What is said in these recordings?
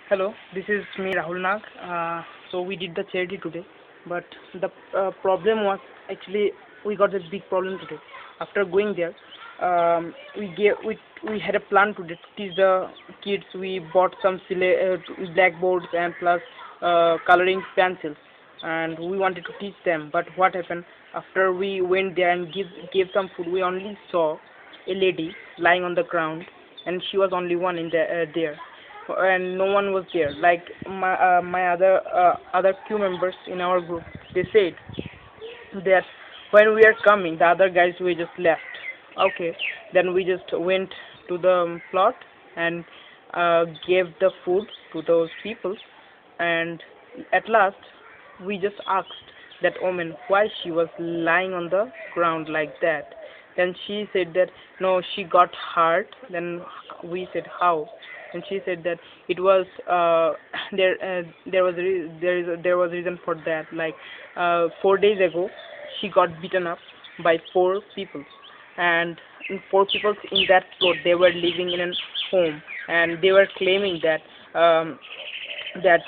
Hello, this is me Rahul Nag. So we did the charity today, but the problem was actually we got a big problem today. After going there, we had a plan to teach the kids. We bought some blackboards and plus coloring pencils, and we wanted to teach them. But what happened after we went there and gave some food? We only saw a lady lying on the ground, and she was only one in there, and no one was there. Like my other few members in our group, they said that when we are coming, the other guys we just left. Okay, then we just went to the plot and gave the food to those people, and at last we just asked that woman why she was lying on the ground like that. Then she said that no, she got hurt. Then we said how, and she said that it was there was reason for that. Like 4 days ago, she got beaten up by four people, and four people in that plot, they were living in a home, and they were claiming that that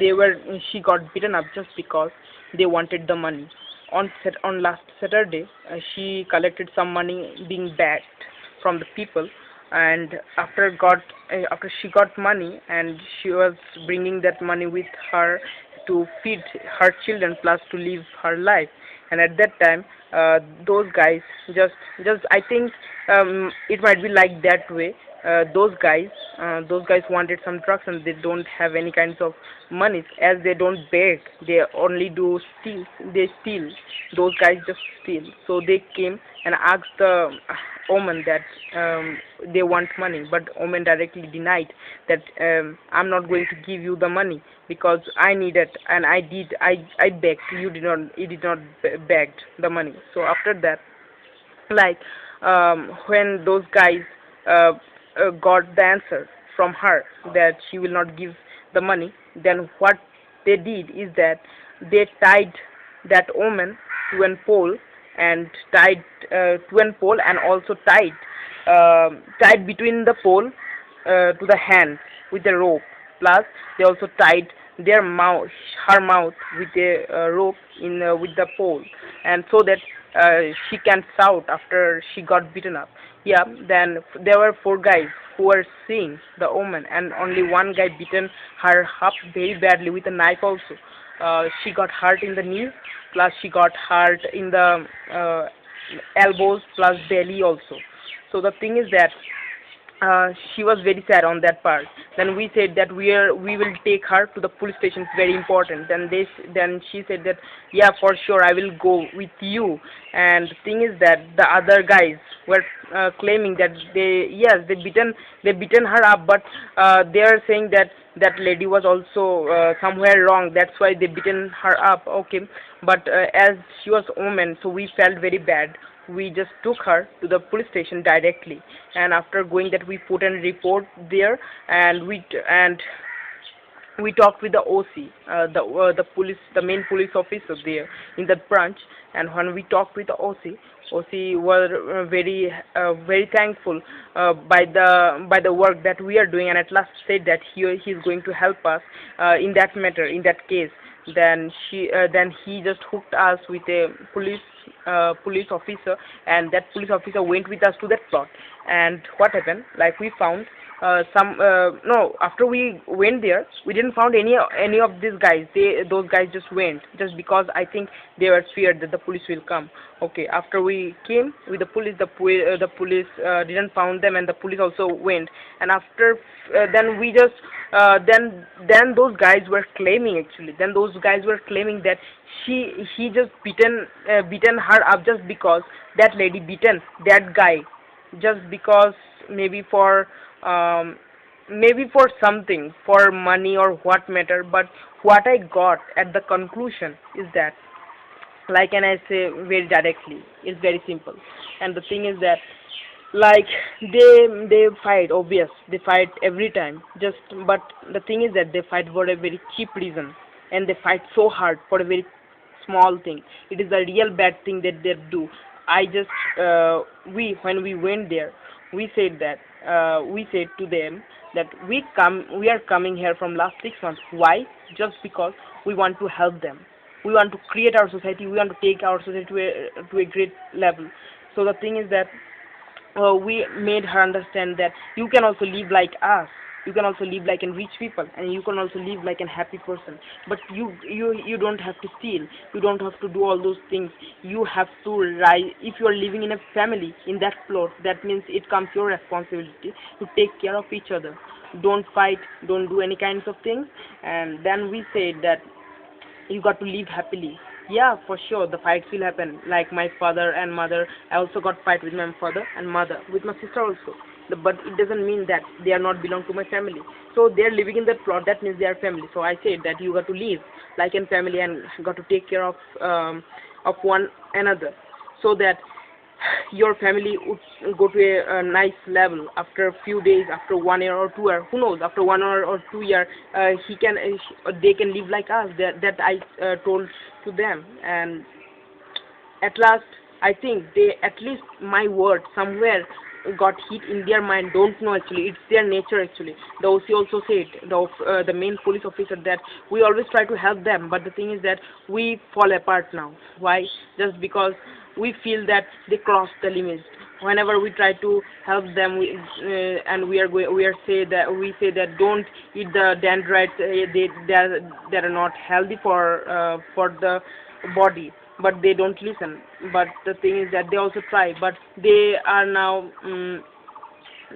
they were she got beaten up just because they wanted the money. On last Saturday, she collected some money being backed from the people, and after she got money, and she was bringing that money with her to feed her children plus to live her life. And at that time, those guys just I think it might be like that way. Those guys wanted some drugs, and they don't have any kinds of money, as they don't beg, they only do steal. They steal. Those guys just steal. So they came and asked the woman that they want money, but woman directly denied that I'm not going to give you the money because I need it, and I begged. You did not begged the money. So after that, like when those guys uh, got the answer from her that she will not give the money, then what they did is that they tied that woman to an pole, and also tied between the pole to the hand with a rope. Plus, they also tied their mouth, her mouth, with a rope in with the pole, and so that she can shout after she got beaten up. Yeah, then there were four guys who were seeing the woman, and only one guy beaten her up very badly with a knife also. She got hurt in the knee, plus she got hurt in the elbows, plus belly also. So the thing is that she was very sad on that part. Then we said that we will take her to the police station. It's very important. Then she said that yeah, for sure I will go with you. And the thing is that the other guys were claiming that they beaten her up, but they are saying that that lady was also somewhere wrong. That's why they beaten her up. Okay, but as she was a woman, so we felt very bad. We just took her to the police station directly, and after going that, we put a report there, and we talked with the OC, the police, the main police officer there in the branch. And when we talked with the OC were very thankful by the work that we are doing, and at last said that he is going to help us in that matter, in that case. Then he just hooked us with a police officer, and that police officer went with us to that plot. And what happened? Like we found some no, after we went there, we didn't found any of these guys. Those guys just went just because I think they were feared that the police will come. Okay, after we came with the police, the police didn't found them, and the police also went. And after then we just then those guys were claiming, actually, then those guys were claiming that he just beaten her up just because that lady beaten that guy, just because maybe for um, maybe for something, for money or what matter. But what I got at the conclusion is that, like, and I say very directly, it's very simple. And the thing is that, like, they fight, obvious, they fight every time, just, but the thing is that they fight for a very cheap reason, and they fight so hard for a very small thing. It is a real bad thing that they do. I just we when we went there, we said to them that we are coming here from last 6 months. Why? Just because we want to help them. We want to create our society. We want to take our society to a great level. So the thing is that we made her understand that you can also live like us. You can also live like a rich people, and you can also live like a happy person. But you don't have to steal. You don't have to do all those things. You have to rise. If you are living in a family in that plot, that means it comes your responsibility to take care of each other. Don't fight. Don't do any kinds of things. And then we said that you got to live happily. Yeah, for sure, the fights will happen. Like my father and mother, I also got fight with my father and mother, with my sister also. But it doesn't mean that they are not belong to my family. So they are living in that plot. That means they are family. So I said that you got to live like in family and got to take care of one another, so that your family would go to a nice level after a few days, after 1 year or 2 year, who knows, after 1 year or 2 year, they can live like us. That I told to them. And at last, I think they, at least my word somewhere got hit in their mind. Don't know, actually it's their nature. Actually the OC also said, the main police officer, that we always try to help them, but the thing is that we fall apart now. Why? Just because we feel that they cross the limits. Whenever we try to help them, and we say that don't eat the dendrites. They are not healthy for the body, but they don't listen. But the thing is that they also try, but they are now,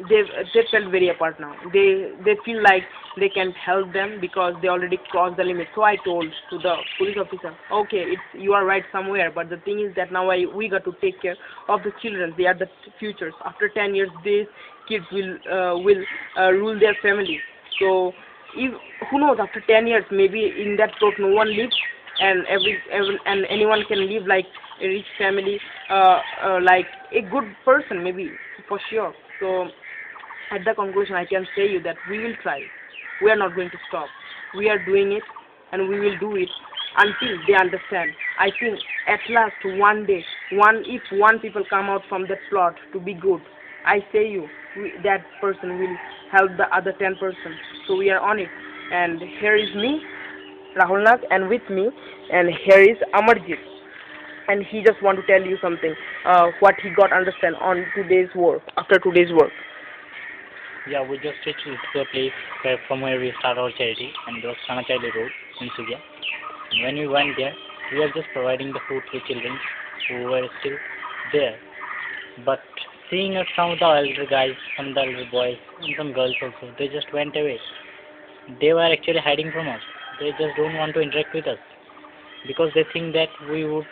they felt very apart now. They feel like they can't help them because they already crossed the limit. So I told to the police officer, okay, it's, you are right somewhere, but the thing is that now we got to take care of the children. They are the futures. After 10 years, these kids will rule their family. So if, who knows, after 10 years, maybe in that plot no one lives, and and anyone can live like a rich family, like a good person, maybe, for sure. So at the conclusion, I can say you that we will try. We are not going to stop. We are doing it, and we will do it until they understand. I think at last one day, if one people come out from that plot to be good, I say you, that person will help the other 10%. So we are on it. And here is me, Rahul Nath, and with me, and here is Amarjit, and he just want to tell you something, what he got understand on today's work, after today's work. Yeah, we just reached to a place from where we start our charity, and it was Kanachali Road in Sugya. And when we went there, we were just providing the food to children who were still there. But seeing us, some of the elder guys, some of the elder boys, and some girls also, they just went away. They were actually hiding from us. They just don't want to interact with us because they think that we would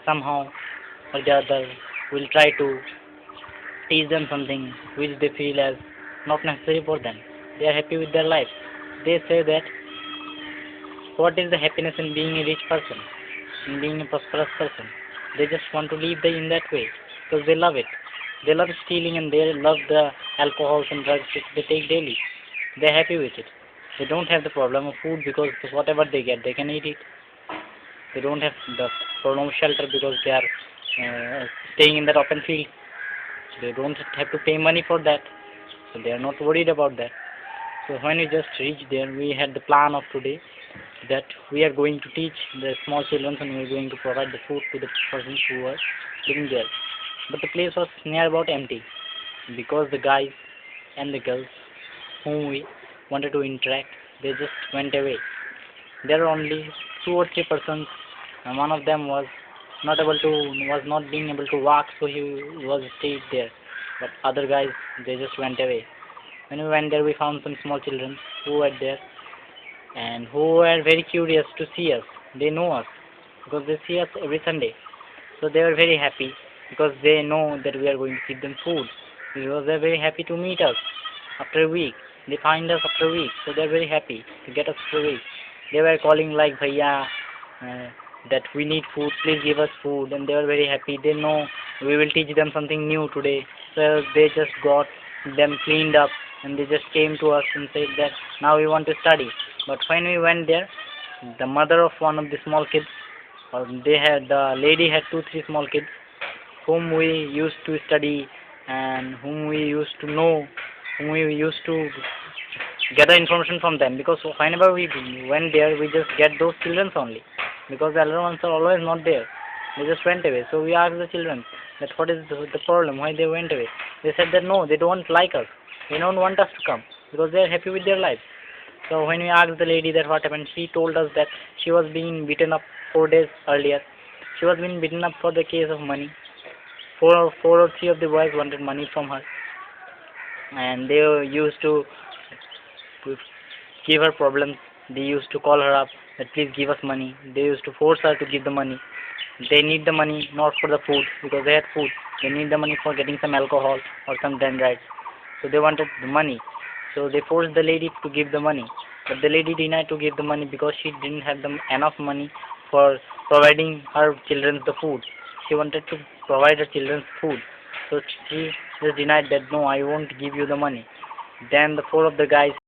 somehow or the other will try to teach them something which they feel as not necessary for them. They are happy with their life. They say that what is the happiness in being a rich person, in being a prosperous person? They just want to live in that way because they love it. They love stealing and they love the alcohols and drugs which they take daily. They're happy with it. They don't have the problem of food because whatever they get, they can eat it. They don't have the problem of shelter because they are staying in that open field. They don't have to pay money for that. So they are not worried about that. So when we just reached there, we had the plan of today that we are going to teach the small children and we are going to provide the food to the persons who are living there. But the place was near about empty because the guys and the girls whom we wanted to interact, they just went away. There were only 2 or 3 persons, and one of them was not being able to walk, so he was stayed there. But other guys, they just went away. When we went there, we found some small children who were there and who were very curious to see us. They know us because they see us every Sunday. So they were very happy because they know that we are going to give them food. Because they are very happy to meet us after a week. They find us after a week, so they are very happy to get us after a week. They were calling like, Bhaiya, that we need food, please give us food, and they were very happy. They know we will teach them something new today. So they just got them cleaned up and they just came to us and said that now we want to study. But when we went there, the mother of one of the small kids, the lady had 2, 3 small kids whom we used to study and whom we used to know, whom we used to get the information from them, because whenever we went there, we just get those children only, because the elder ones are always not there. They just went away. So we asked the children that what is the problem, why they went away. They said that no, they don't like us. They don't want us to come because they are happy with their lives. So when we asked the lady that what happened, she told us that she was being beaten up 4 days earlier. She was being beaten up for the case of money. Four or three of the boys wanted money from her, and they used to give her problems. They used to call her up that please give us money. They used to force her to give the money. They need the money not for the food because they had food. They need the money for getting some alcohol or some dendrites. So they wanted the money. So they forced the lady to give the money. But the lady denied to give the money because she didn't have enough money for providing her children the food. She wanted to provide her children food. So she just denied that no, I won't give you the money. Then the four of the guys